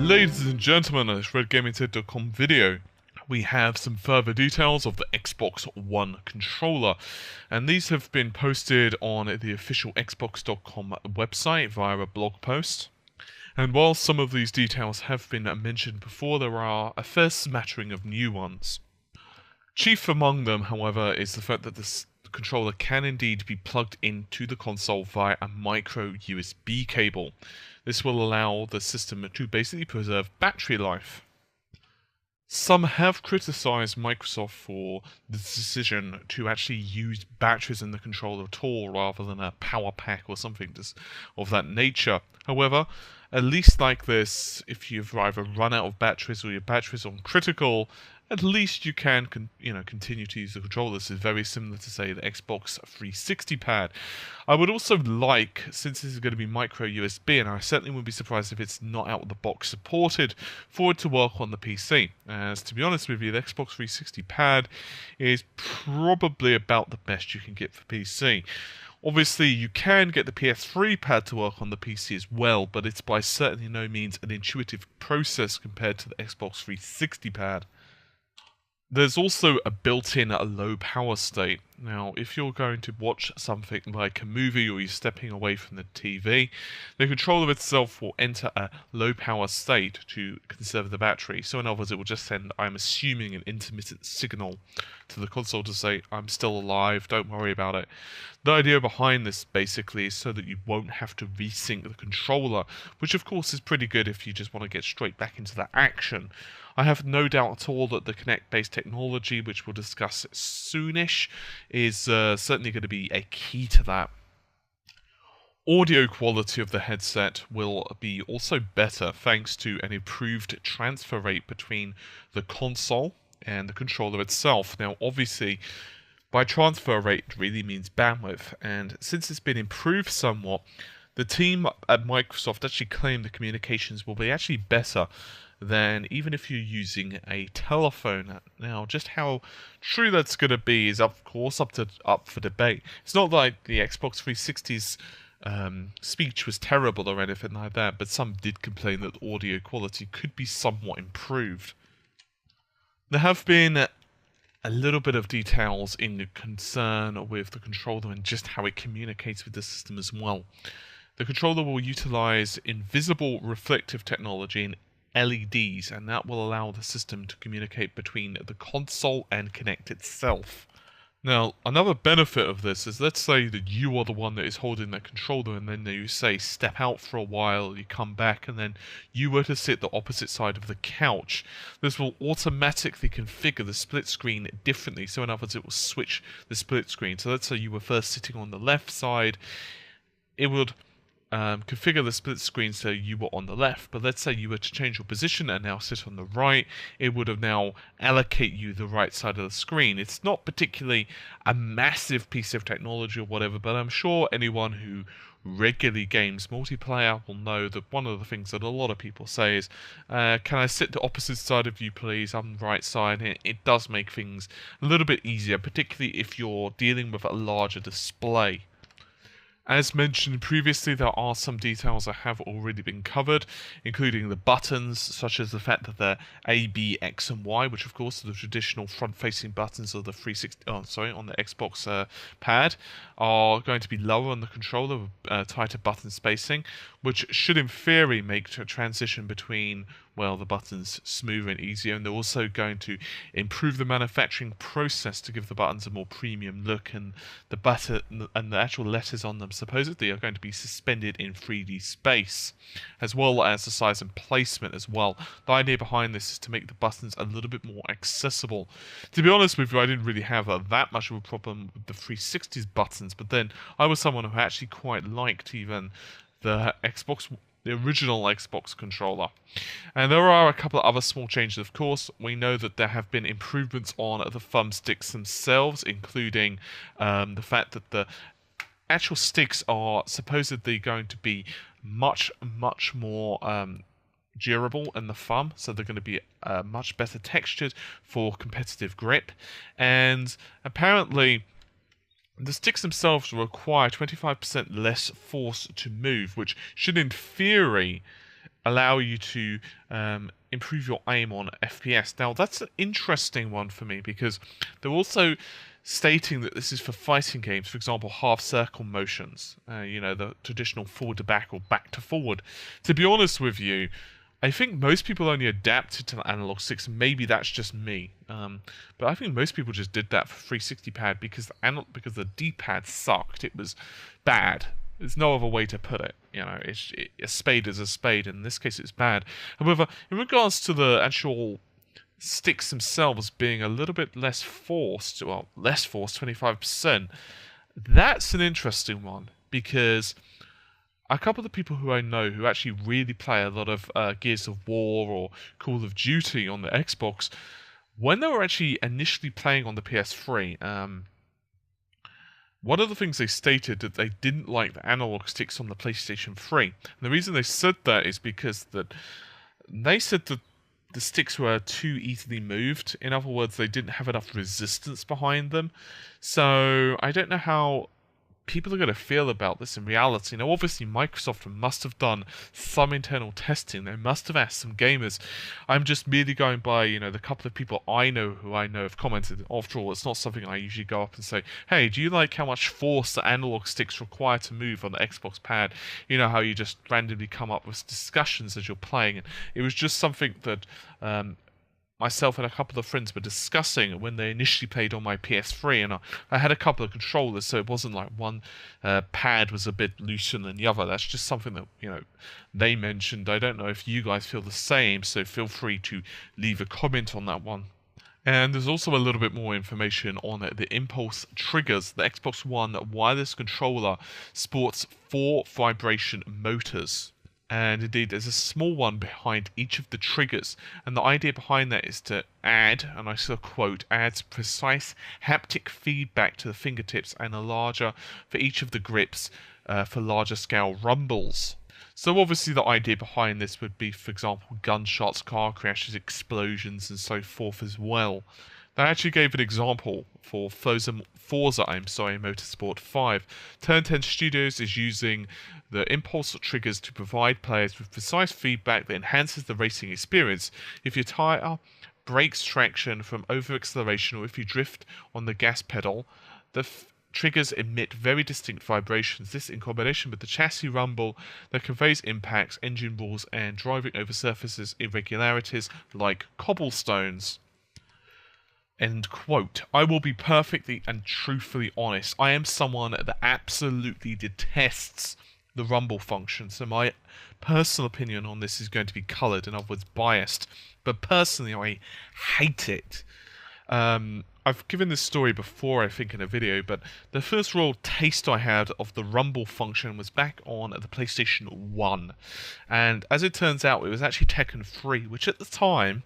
Ladies and gentlemen, on this RedGamingTech.com video, we have some further details of the Xbox One controller, and these have been posted on the official Xbox.com website via a blog post. And while some of these details have been mentioned before, there are a fair smattering of new ones. Chief among them, however, is the fact that this controller can indeed be plugged into the console via a micro USB cable. This will allow the system to basically preserve battery life. Some have criticised Microsoft for the decision to actually use batteries in the controller at all rather than a power pack or something of that nature. However, at least like this, if you've either run out of batteries or your batteries are critical, at least you can continue to use the controller. This is very similar to, say, the Xbox 360 pad. I would also like, since this is going to be micro USB, and I certainly wouldn't be surprised if it's not out of the box supported, for it to work on the PC. As to be honest with you, the Xbox 360 pad is probably about the best you can get for PC. Obviously, you can get the PS3 pad to work on the PC as well, but it's by certainly no means an intuitive process compared to the Xbox 360 pad. There's also a built-in low power state. Now, if you're going to watch something like a movie or you're stepping away from the TV, the controller itself will enter a low power state to conserve the battery. So in other words, it will just send, I'm assuming, an intermittent signal to the console to say, I'm still alive, don't worry about it. The idea behind this basically is so that you won't have to resync the controller, which of course is pretty good if you just want to get straight back into the action. I have no doubt at all that the Kinect-based technology, which we'll discuss soonish, is certainly going to be a key to that. Audio quality of the headset will be also better thanks to an improved transfer rate between the console and the controller itself. Now, obviously, by transfer rate it really means bandwidth, and since it's been improved somewhat, the team at Microsoft actually claim the communications will be actually better than even if you're using a telephone. Now, just how true that's going to be is, of course, up for debate. It's not like the Xbox 360's speech was terrible or anything like that, but some did complain that the audio quality could be somewhat improved. There have been a little bit of details in concern with the controller and just how it communicates with the system as well. The controller will utilize invisible reflective technology and LEDs, and that will allow the system to communicate between the console and Kinect itself. Now, another benefit of this is, let's say that you are the one that is holding that controller, and then you say step out for a while, you come back, and then you were to sit the opposite side of the couch. This will automatically configure the split screen differently. So in other words, it will switch the split screen. So let's say you were first sitting on the left side, it would configure the split screen so you were on the left, but let's say you were to change your position and now sit on the right, it would have now allocate you the right side of the screen. It's not particularly a massive piece of technology or whatever, but I'm sure anyone who regularly games multiplayer will know that one of the things that a lot of people say is, can I sit the opposite side of you please, I'm the right side. It does make things a little bit easier, particularly if you're dealing with a larger display. As mentioned previously, there are some details that have already been covered, including the buttons, such as the fact that they're A, B, X, and Y, which of course are the traditional front-facing buttons of the on the Xbox pad, are going to be lower on the controller with tighter button spacing, which should in theory make a transition between, well, the buttons smoother and easier, and they're also going to improve the manufacturing process to give the buttons a more premium look, and the button and the actual letters on them supposedly are going to be suspended in 3D space, as well as the size and placement as well. The idea behind this is to make the buttons a little bit more accessible. To be honest with you, I didn't really have that much of a problem with the 360's buttons, but then I was someone who actually quite liked even the original Xbox controller. And there are a couple of other small changes, of course. We know that there have been improvements on the thumbsticks themselves, including the fact that the actual sticks are supposedly going to be much more durable in the thumb, so they're going to be much better textured for competitive grip. And apparently the sticks themselves require 25% less force to move, which should in theory allow you to improve your aim on FPS. Now, that's an interesting one for me because they're also stating that this is for fighting games, for example, half circle motions, the traditional forward to back or back to forward. To be honest with you, I think most people only adapted to the analog sticks. Maybe that's just me, but I think most people just did that for 360 pad because the D-pad sucked. It was bad. There's no other way to put it. A spade is a spade. In this case, it's bad. However, in regards to the actual sticks themselves being a little bit less forced, 25%, that's an interesting one because a couple of the people who I know who actually really play a lot of Gears of War or Call of Duty on the Xbox, when they were actually initially playing on the PS3, one of the things they stated that they didn't like the analog sticks on the PlayStation 3. And the reason they said that is because they said that the sticks were too easily moved. In other words, they didn't have enough resistance behind them. So I don't know how people are going to feel about this in reality. Now, obviously, Microsoft must have done some internal testing. They must have asked some gamers. I'm just merely going by, the couple of people I know who I know have commented. After all, it's not something I usually go up and say, hey, do you like how much force the analog sticks require to move on the Xbox pad? You know how you just randomly come up with discussions as you're playing. And it was just something that myself and a couple of friends were discussing when they initially played on my PS3, and I had a couple of controllers, so it wasn't like one pad was a bit looser than the other. That's just something that, they mentioned. I don't know if you guys feel the same, so feel free to leave a comment on that one. And there's also a little bit more information on the impulse triggers. The Xbox One wireless controller sports 4 vibration motors. And indeed, there's a small one behind each of the triggers. And the idea behind that is to add, and I still quote, adds precise haptic feedback to the fingertips and a larger for each of the grips for larger scale rumbles. So obviously the idea behind this would be, for example, gunshots, car crashes, explosions, and so forth as well. They actually gave an example for Forza Motorsport 5. Turn 10 Studios is using the impulse triggers to provide players with precise feedback that enhances the racing experience. If your tyre breaks traction from over-acceleration or if you drift on the gas pedal, the triggers emit very distinct vibrations. This, in combination with the chassis rumble that conveys impacts, engine roars, and driving over surfaces irregularities like cobblestones. End quote. I will be perfectly and truthfully honest. I am someone that absolutely detests the rumble function, so my personal opinion on this is going to be coloured, in other words, biased. But personally, I hate it. I've given this story before, I think, in a video, but the first real taste I had of the rumble function was back on the PlayStation 1. And as it turns out, it was actually Tekken 3, which at the time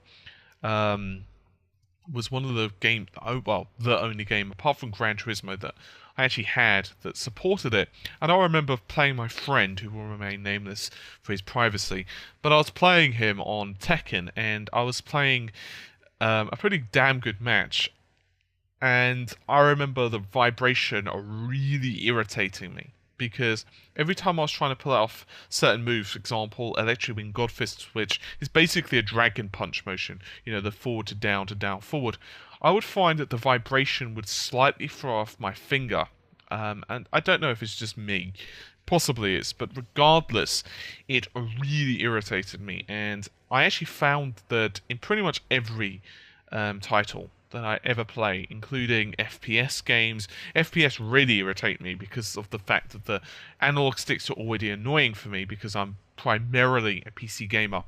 was one of the the only game, apart from Gran Turismo, that I actually had that supported it. And I remember playing my friend, who will remain nameless for his privacy, but I was playing him on Tekken, and I was playing a pretty damn good match. And I remember the vibration really irritating me, because every time I was trying to pull off certain moves, for example, Electric Wing Godfist, which is basically a dragon punch motion, the forward to down, forward, I would find that the vibration would slightly throw off my finger. And I don't know if it's just me. Possibly it's, but regardless, it really irritated me. And I actually found that in pretty much every title that I ever play, including FPS games. FPS really irritate me because of the fact that the analog sticks are already annoying for me because I'm primarily a PC gamer.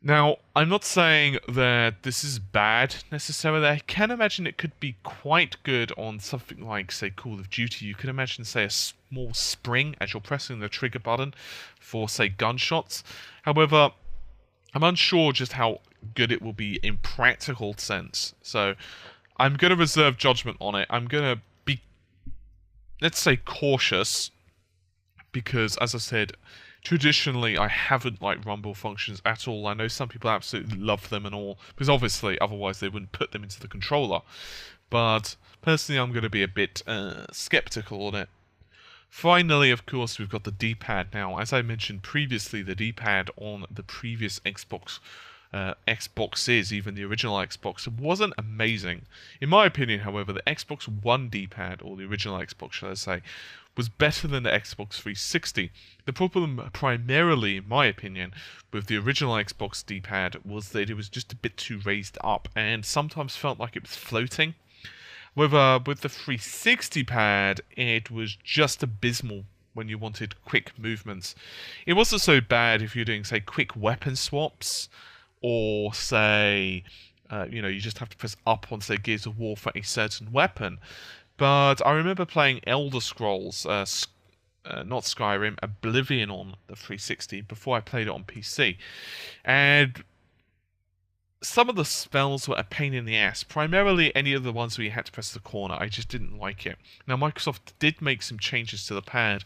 Now, I'm not saying that this is bad necessarily. I can imagine it could be quite good on something like, say, Call of Duty. You can imagine, say, a small spring as you're pressing the trigger button for, say, gunshots. However, I'm unsure just how good it will be in practical sense. So I'm going to reserve judgment on it. I'm going to be, let's say, cautious, because, as I said, traditionally I haven't liked rumble functions at all. I know some people absolutely love them and all, because obviously otherwise they wouldn't put them into the controller. But personally I'm going to be a bit skeptical on it. Finally, of course, we've got the D-pad now. As I mentioned previously, the D-pad on the previous Xboxes, even the original Xbox, wasn't amazing. In my opinion, however, the Xbox One D-pad, or the original Xbox, shall I say, was better than the Xbox 360. The problem, primarily, in my opinion, with the original Xbox D-pad was that it was just a bit too raised up, and sometimes felt like it was floating. With the 360 pad, it was just abysmal when you wanted quick movements. It wasn't so bad if you're doing, say, quick weapon swaps, or say, you just have to press up on, say, Gears of War for a certain weapon. But I remember playing Elder Scrolls, not Skyrim, Oblivion on the 360 before I played it on PC. And some of the spells were a pain in the ass. Primarily any of the ones where you had to press the corner. I just didn't like it. Now, Microsoft did make some changes to the pad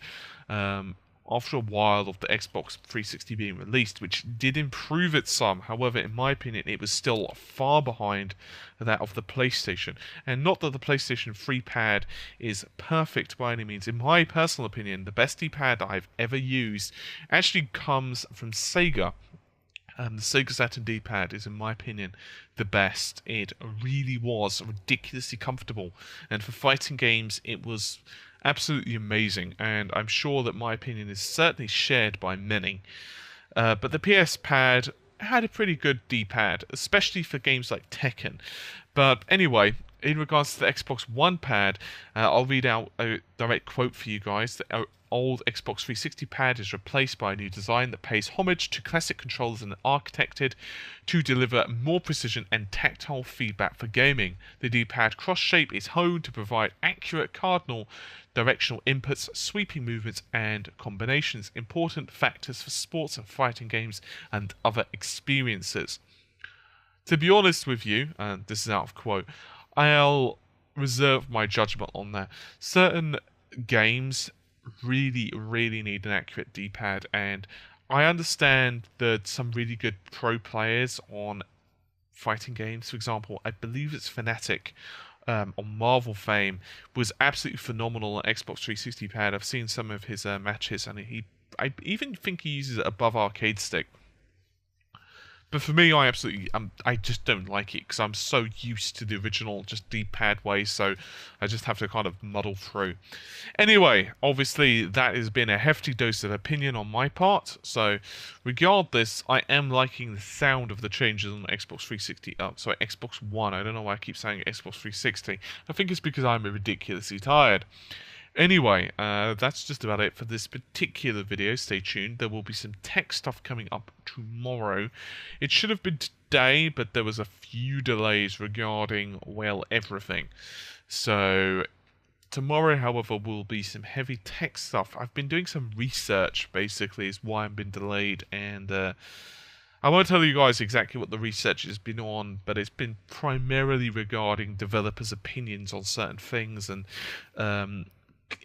after a while of the Xbox 360 being released, which did improve it some. However, in my opinion, it was still far behind that of the PlayStation. And not that the PlayStation 3 pad is perfect by any means. In my personal opinion, the best D-pad I've ever used actually comes from Sega. The Sega Saturn D-pad is, in my opinion, the best. It really was ridiculously comfortable, and for fighting games, it was absolutely amazing, and I'm sure that my opinion is certainly shared by many. But the PS Pad had a pretty good D-pad, especially for games like Tekken. But anyway, in regards to the Xbox One pad, I'll read out a direct quote for you guys. The old Xbox 360 pad is replaced by a new design that pays homage to classic controllers and architected to deliver more precision and tactile feedback for gaming. The D-pad cross shape is honed to provide accurate cardinal directional inputs, sweeping movements, and combinations, important factors for sports and fighting games and other experiences. To be honest with you, and this is out of quote, I'll reserve my judgment on that. Certain games really need an accurate D-pad, and I understand that some really good pro players on fighting games, for example, I believe it's Fnatic, on Marvel fame, was absolutely phenomenal on Xbox 360 pad. I've seen some of his matches, and I even think he uses it above arcade stick. But for me, I just don't like it because I'm so used to the original just D-pad way, so I just have to kind of muddle through. Anyway, obviously that has been a hefty dose of opinion on my part, so regardless, I am liking the sound of the changes on Xbox 360, Xbox One. I don't know why I keep saying Xbox 360. I think it's because I'm ridiculously tired. Anyway, that's just about it for this particular video. Stay tuned. There will be some tech stuff coming up tomorrow. It should have been today, but there was a few delays regarding, well, everything. So tomorrow, however, will be some heavy tech stuff. I've been doing some research, basically, is why I've been delayed, and I won't tell you guys exactly what the research has been on, but it's been primarily regarding developers' opinions on certain things and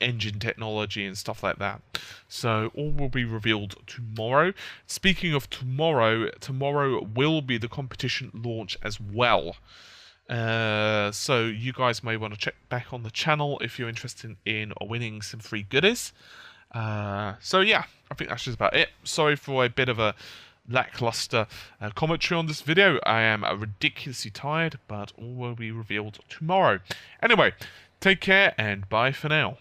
engine technology and stuff like that. So all will be revealed tomorrow. Speaking of tomorrow, tomorrow will be the competition launch as well. So you guys may want to check back on the channel if you're interested in winning some free goodies. So yeah, I think that's just about it. Sorry for a bit of a lackluster commentary on this video. I am ridiculously tired, but all will be revealed tomorrow. Anyway, take care and bye for now.